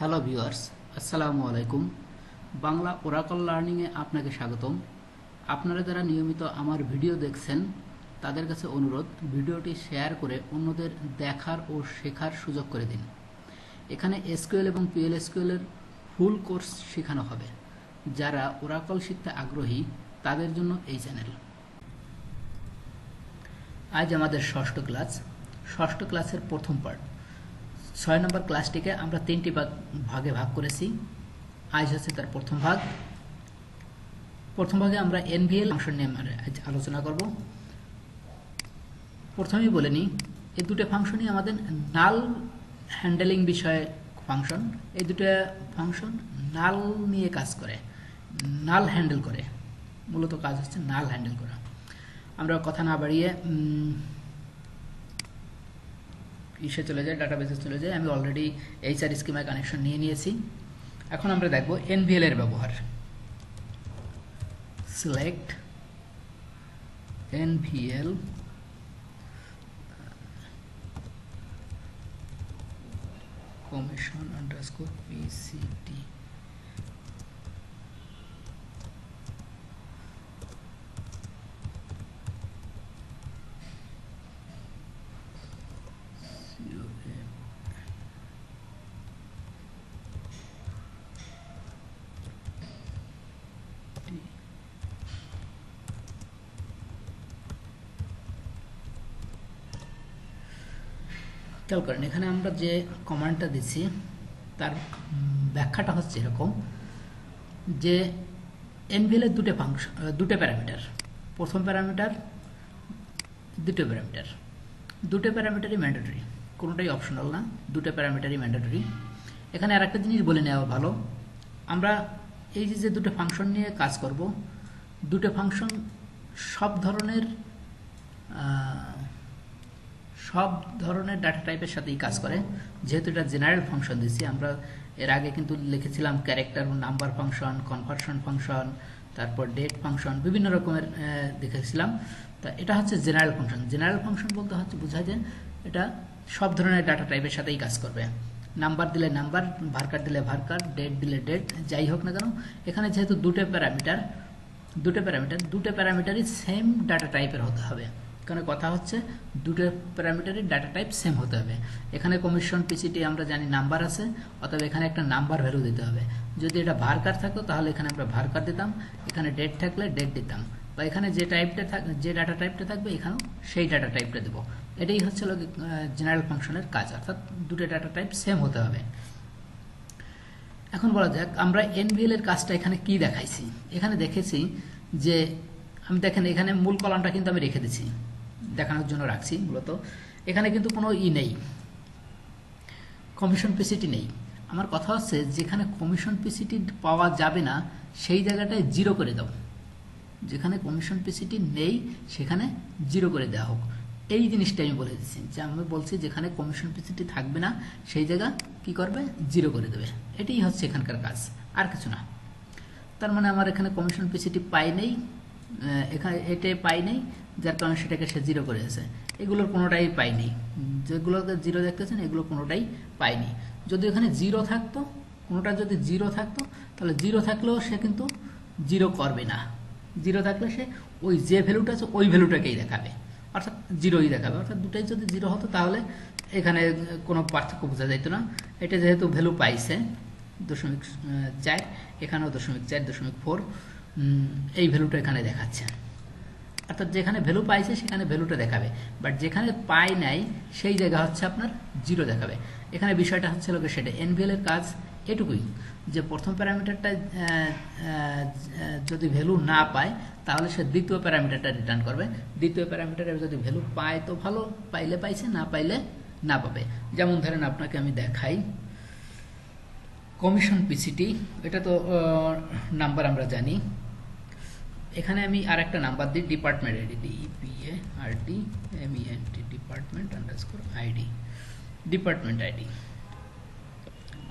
Hello viewers, আসসালামু আলাইকুম। Bangla Oracle লার্নিংয়ে আপনাকে স্বাগতম। আপনারা যারা নিয়মিত আমার ভিডিও দেখছেন তাদের কাছে অনুরোধ, ভিডিওটি শেয়ার করে অন্যদের দেখার ও শেখার সুযোগ করে দিন। এখানে এসকিউএল এবং পিএল এসকিউএলের ফুল কোর্স শেখানো হবে। যারা ওরাকল শিখতে আগ্রহী তাদের জন্য এই চ্যানেল। আজ আমাদের ষষ্ঠ ক্লাসের প্রথম পার্ট। 6 নম্বর ক্লাসটিকে আমরা 3টি ভাগে ভাগ করেছি। আজ হচ্ছে তার প্রথম ভাগ। প্রথম ভাগে আমরা এনভিএল ফাংশন নিয়ে আজ আলোচনা করব। প্রথমেই বলে নিই, এই দুটো ফাংশনই আমাদের নাল হ্যান্ডেলিং বিষয়ে ফাংশন। এই দুটো ফাংশন নাল নিয়ে কাজ করে, নাল হ্যান্ডেল করে। মূলত কাজ হচ্ছে নাল হ্যান্ডেল করা। আমরা কথা না বাড়িয়ে ইসে চলে যায়, ডাটাবেসে চলে যায়। আমি অলরেডি এইচআর স্কিমায় কানেকশন নিয়ে নিয়েছি। এখন আমরা দেখব এনভিএল এর ব্যবহার। সিলেক্ট এনভিএল কমিশন আন্ডারস্কোর পিসিটি খেয়াল করেন, এখানে আমরা যে কমান্ডটা দিচ্ছি তার ব্যাখ্যাটা হচ্ছে এরকম যে এনভিএল এর দুটো প্যারামিটার। প্রথম প্যারামিটার, দুটো প্যারামিটারই ম্যান্ডেটরি, কোনোটাই অপশনাল না, দুটো প্যারামিটারই ম্যান্ডেটরি। এখানে আর একটা জিনিস বলে নেওয়া ভালো, আমরা এই যে দুটো ফাংশন নিয়ে কাজ করব, দুটো ফাংশন সব ধরনের ডাটা টাইপের সাথেই কাজ করে। যেহেতু এটা জেনারেল ফাংশন দিচ্ছি, আমরা এর আগে কিন্তু লিখেছিলাম ক্যারেক্টার ও নাম্বার ফাংশন, কনভার্সন ফাংশন, তারপর ডেট ফাংশন, বিভিন্ন রকমের দেখেছিলাম। তা এটা হচ্ছে জেনারেল ফাংশন। জেনারেল ফাংশন বলতে হচ্ছে বোঝায় যে এটা সব ধরনের ডাটা টাইপের সাথেই কাজ করবে। নাম্বার দিলে নাম্বার, ভার্কার দিলে ভার্কার, ডেট দিলে ডেট, যাই হোক না কেন। এখানে যেহেতু দুটো প্যারামিটারই সেম ডাটা টাইপের হতে হবে। এখানে কথা হচ্ছে দুটো প্যারামিটারের ডাটা টাইপ সেম হতে হবে। এখানে কমিশন পিসিটি আমরা জানি নাম্বার আছে, অতএব এখানে একটা নাম্বার ভ্যালু দিতে হবে। যদি এটা ভার্কার থাকতো তাহলে এখানে আমরা ভার্কার দিতাম, এখানে ডেট থাকলে ডেট দিতাম, বা এখানে যে ডাটা টাইপটা থাকবে এখানেও সেই ডাটা টাইপটা দেবো। এটাই হচ্ছে জেনারেল ফাংশনের কাজ, অর্থাৎ দুটো ডাটা টাইপ সেম হতে হবে। এখন বলা যাক আমরা এনভিএল এর কাজটা এখানে কি দেখাইছি। এখানে দেখেছি যে আমি দেখেন এখানে মূল কলামটা কিন্তু আমি রেখে দিচ্ছি, দেখানোর জন্য রাখছি। মূলত এখানে কিন্তু কোনো নেই, কমিশন পিসিটি নেই। আমার কথা হচ্ছে যেখানে কমিশন পিসিটি পাওয়া যাবে না সেই জায়গাটায় 0 করে দাও। যেখানে কমিশন পিসিটি নেই সেখানে 0 করে দেওয়া হোক। এই জিনিসটা আমি বলে দিচ্ছি, যে আমি বলছি যেখানে কমিশন পিসিটি থাকবে না সেই জায়গা কি করবে, 0 করে দেবে। এটাই হচ্ছে এখানকার কাজ, আর কিছু না। তার মানে আমার এখানে কমিশন পিসিটি পাই নেই, এখানে এটাই পাই নেই, যার কারণে সেটাকে সে 0 করে আছে। এগুলোর কোনোটাই পাইনি, যেগুলোকে 0 দেখতেছেন এগুলো কোনোটাই পাইনি। যদি এখানে 0 থাকতো, কোনোটা যদি 0 থাকতো তাহলে 0 থাকলেও সে কিন্তু 0 করবে না। 0 থাকলে সে ওই যে ভ্যালুটা আছে ওই ভ্যালুটাকেই দেখাবে, অর্থাৎ 0ই দেখাবে। অর্থাৎ দুটাই যদি 0 হতো তাহলে এখানে কোনো পার্থক্য বোঝা যেত না। এটা যেহেতু ভ্যালু পাইছে 0.4, এখানেও 0.4, 0.4, এই ভ্যালুটা এখানে দেখাচ্ছে। অর্থাৎ যেখানে ভ্যালু পাইছে সেখানে ভ্যালুটা দেখাবে, বাট যেখানে পাই নাই সেই জায়গা হচ্ছে আপনার 0 দেখাবে। এখানে বিষয়টা হচ্ছে সেটা এনভিএল এর কাজ এটুকুই, যে প্রথম প্যারামিটারটা যদি ভ্যালু না পায় তাহলে সে দ্বিতীয় প্যারামিটারটা রিটার্ন করবে। দ্বিতীয় প্যারামিটারে যদি ভ্যালু পায় তো ভালো, পাইলে পাইছে, না পাইলে না পাবে। যেমন ধরেন আপনাকে আমি দেখাই কমিশন পিসিটি, এটা তো নাম্বার আমরা জানি। এখানে আমি আর একটা নাম্বার দিই, department ID, DEPARTMENT, department underscore ID, department ID.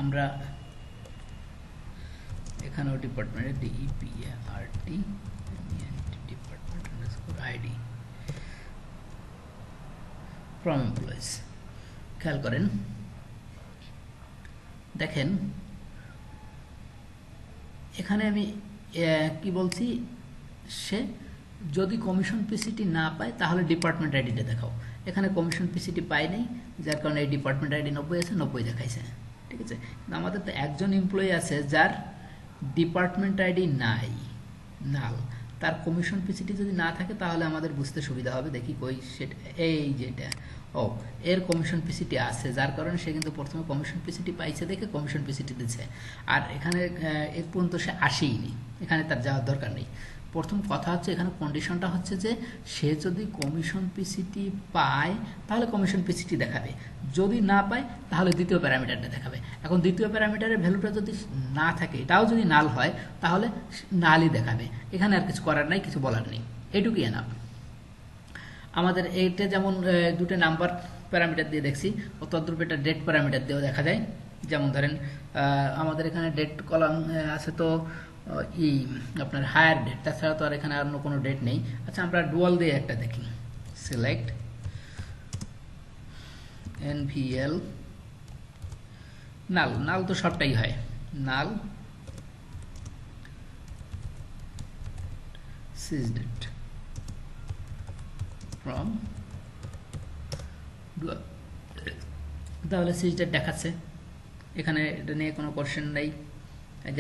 আমরা এখানেও department DEPARTMENT, department underscore ID from employees. খেয়াল করেন দেখেন এখানে আমি কি বলছি, সে যদি কমিশন পিসিটি না পায় তাহলে ডিপার্টমেন্ট আইডিটা দেখাও। এখানে কমিশন পিসিটি পাই নাই, যার কারণে এই ডিপার্টমেন্ট আইডি 90 আছে, 90 দেখাইছে। ঠিক আছে, কিন্তু আমাদের তো একজন এমপ্লয়ি আছে যার ডিপার্টমেন্ট আইডি নাই, নাল, তার কমিশন পিসিটি যদি না থাকে তাহলে আমাদের বুঝতে সুবিধা হবে। দেখি কই সেটা, এই যেটা, ও এর কমিশন পিসিটি আছে, যার কারণে সে কিন্তু প্রথমে কমিশন পিসিটি পাইছে দেখে কমিশন পিসিটি দিচ্ছে। আর এখানে এর পর্যন্ত সে আসেইনি, এখানে তার যাওয়ার দরকার নেই। প্রথম কথা হচ্ছে এখানে কন্ডিশনটা হচ্ছে যে সে যদি কমিশন পিসিটি পায় তাহলে কমিশন পিসিটি দেখাবে, যদি না পায় তাহলে দ্বিতীয় প্যারামিটারটা দেখাবে। এখন দ্বিতীয় প্যারামিটারের ভ্যালুটা যদি না থাকে, এটাও যদি নাল হয় তাহলে নালই দেখাবে। এখানে আর কিছু করার নাই, কিছু বলার নেই, এটুকুই এনাফ। আমাদের এইটা যেমন দুটো নাম্বার প্যারামিটার দিয়ে দেখছি, ও তদ্রূপ এটা ডেট প্যারামিটার দিয়েও দেখা যায়। যেমন ধরেন আমাদের এখানে ডেট কলাম আছে, তো আপনার হায়ার ডেট, তাছাড়া তো আর এখানে অন্য কোনো ডেট নেই। আচ্ছা, আমরা ডুয়াল দিয়ে একটা দেখি, সিলেক্ট এনভিএল নাল, নাল তো সবটাই হয়, নাল সিজডেট ফ্রম ডুয়াল, তাহলে সিজডেট দেখাচ্ছে। এখানে এটা নিয়ে কোনো কোশ্চেন নেই,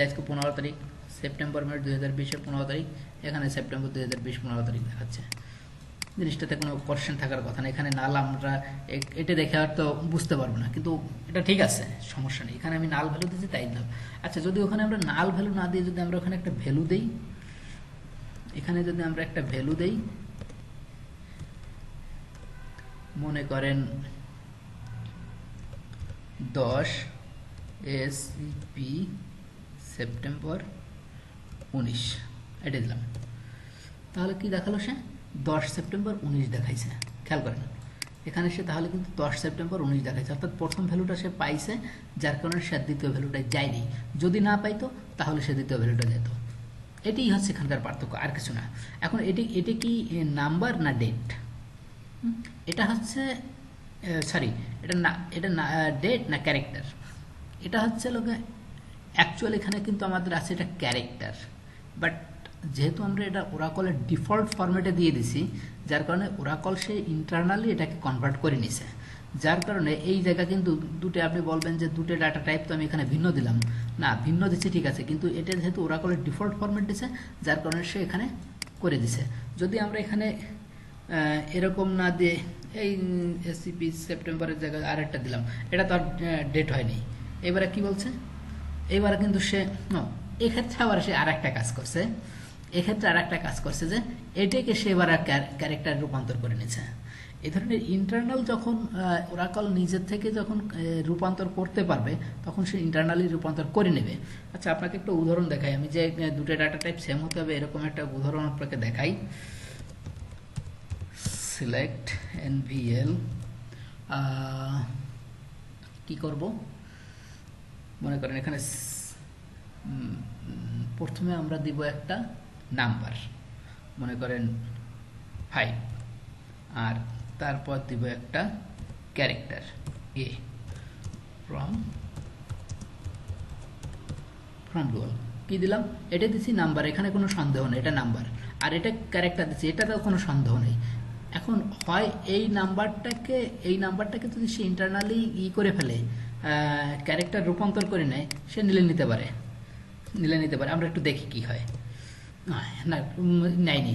আজকে 15 তারিখ সেপ্টেম্বর মাস 2020-এর 15 তারিখ, এখানে সেপ্টেম্বর 2020 15 তারিখ দেখাচ্ছে। জিনিসটাতে কোনো কোশ্চেন থাকার কথা না। এখানে নাল আমরা এটা দেখে আর তো বুঝতে পারবো না, কিন্তু এটা ঠিক আছে, সমস্যা নেই। এখানে আমি নাল ভ্যালু দিয়েছি, তাই নাল। আচ্ছা, যদি ওখানে আমরা নাল ভ্যালু না দিয়ে যদি আমরা ওখানে একটা ভ্যালু দেই, এখানে যদি আমরা একটা ভ্যালু দেই, মনে করেন 10 এসপি সেপ্টেম্বর 19, এটা দিলাম, তাহলে কি দেখালো সে 10 সেপ্টেম্বর 19 দেখাইছে। খেয়াল করেন এখানে সে তাহলে কিন্তু 10 সেপ্টেম্বর 19 দেখাইছে, অর্থাৎ প্রথম ভ্যালুটা সে পাইছে, যার কারণে সে দ্বিতীয় ভ্যালুটায় যায়নি। যদি না পাইতো তাহলে সে দ্বিতীয় ভ্যালুটা যেত। এটাই হচ্ছে এখানকার পার্থক্য, আর কিছু না। এখন এটা কি নাম্বার না ডেট? এটা হচ্ছে সরি, এটা না, এটা ডেট না ক্যারেক্টার? এটা হচ্ছে লোকে অ্যাকচুয়ালি এখানে কিন্তু আমাদের আছে এটা ক্যারেক্টার, বাট যেহেতু আমরা এটা ওরাকলের ডিফল্ট ফরম্যাটে দিয়ে দিছি, যার কারণে ওরাকল সে ইন্টারনালি এটাকে কনভার্ট করে নিছে। যার কারণে এই জায়গা কিন্তু দুটো, আপনি বলবেন যে দুটো ডাটা টাইপ তো আমি এখানে ভিন্ন দিলাম, না ভিন্ন দিচ্ছি ঠিক আছে, কিন্তু এটা যেহেতু ওরাকলের ডিফল্ট ফরম্যাট দিছে, যার কারণে সে এখানে করে দিছে। যদি আমরা এখানে এরকম না দিয়ে এই এসসিপি সেপ্টেম্বরের জায়গায় আরেকটা দিলাম, এটা তো আর ডেট হয়নি। এবারে কি বলছে, এবারে কিন্তু সে এক্ষেত্রে আবার সে আর একটা কাজ করছে, এক্ষেত্রে আর একটা কাজ করছে যে এটাকে সে এবার ক্যারেক্টার রূপান্তর করে নিয়েছে। এই ধরনের ইন্টারনাল যখন ওরাকল নিজের থেকে যখন রূপান্তর করতে পারবে, তখন সে ইন্টারনালি রূপান্তর করে নেবে। আচ্ছা, আপনাকে একটা উদাহরণ দেখাই, আমি যে দুটো ডাটা টাইপ সেম হতে হবে এরকম একটা উদাহরণ আপনাকে দেখাই। সিলেক্ট এনভিএল, কি করব, মনে করেন এখানে প্রথমে আমরা দিব একটা নাম্বার, মনে করেন 5, আর তারপর দিব একটা ক্যারেক্টার এ ফ্রম ডুয়াল। কি দিলাম, এটা দিচ্ছি নাম্বার, এখানে কোনো সন্দেহ নেই, এটা নাম্বার। আর এটা ক্যারেক্টার দিচ্ছি, এটাতেও কোনো সন্দেহ নেই। এখন হয় এই নাম্বারটাকে যদি সে ইন্টারনালি করে ফেলে, ক্যারেক্টার রূপান্তর করে নেয়, সে নিলে নিতে পারে। আমরা একটু দেখি কি হয়। না, নেয়নি,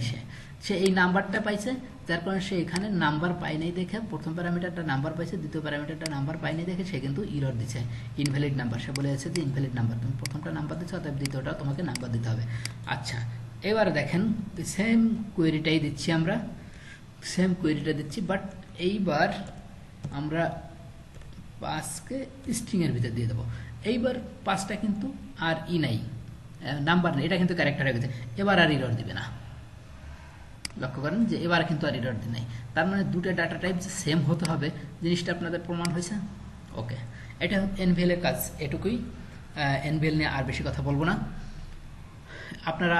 সে এই নাম্বারটা পাইছে, যার কারণে সে এখানে নাম্বার পাই নাই দেখে, প্রথম প্যারামিটারটা নাম্বার পাইছে, দ্বিতীয় প্যারামিটারটা নাম্বার পাই নাই দেখে সে কিন্তু ইরর দিচ্ছে, ইনভ্যালিড নাম্বার। সে বলে যাচ্ছে যে ইনভ্যালিড নাম্বার, তুমি প্রথমটা নাম্বার দিচ্ছ, অর্থাৎ দ্বিতীয়টা তোমাকে নাম্বার দিতে হবে। আচ্ছা, এবার দেখেন সেম কোয়েরিটাই দিচ্ছি, আমরা সেম কোয়েরিটা দিচ্ছি, বাট এইবার আমরা 5কে স্ট্রিংয়ের ভিতরে দিয়ে দেবো। এইবার 5টা কিন্তু আর নাই, নাম্বার নেই, এটা কিন্তু ক্যারেক্টার হয়ে গেছে। এবার আর ইরর দিবে না, লক্ষ্য করেন যে এবার কিন্তু আর ইরর নেই। তার মানে দুটো ডাটা টাইপ যে সেম হতে হবে, জিনিসটা আপনাদের প্রমাণ হয়েছে। ওকে, এটা এনভিএল এর কাজ এটুকুই। এনভিএল নিয়ে আর বেশি কথা বলবো না। আপনারা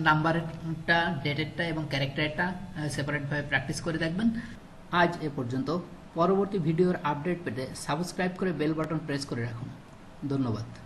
নাম্বারটা, ডেটেরটা এবং ক্যারেক্টারটা সেপারেটভাবে প্র্যাকটিস করে দেখবেন। আজ এ পর্যন্ত। পরবর্তী ভিডিওর আপডেট পেতে সাবস্ক্রাইব করে বেল বাটন প্রেস করে রাখুন। ধন্যবাদ।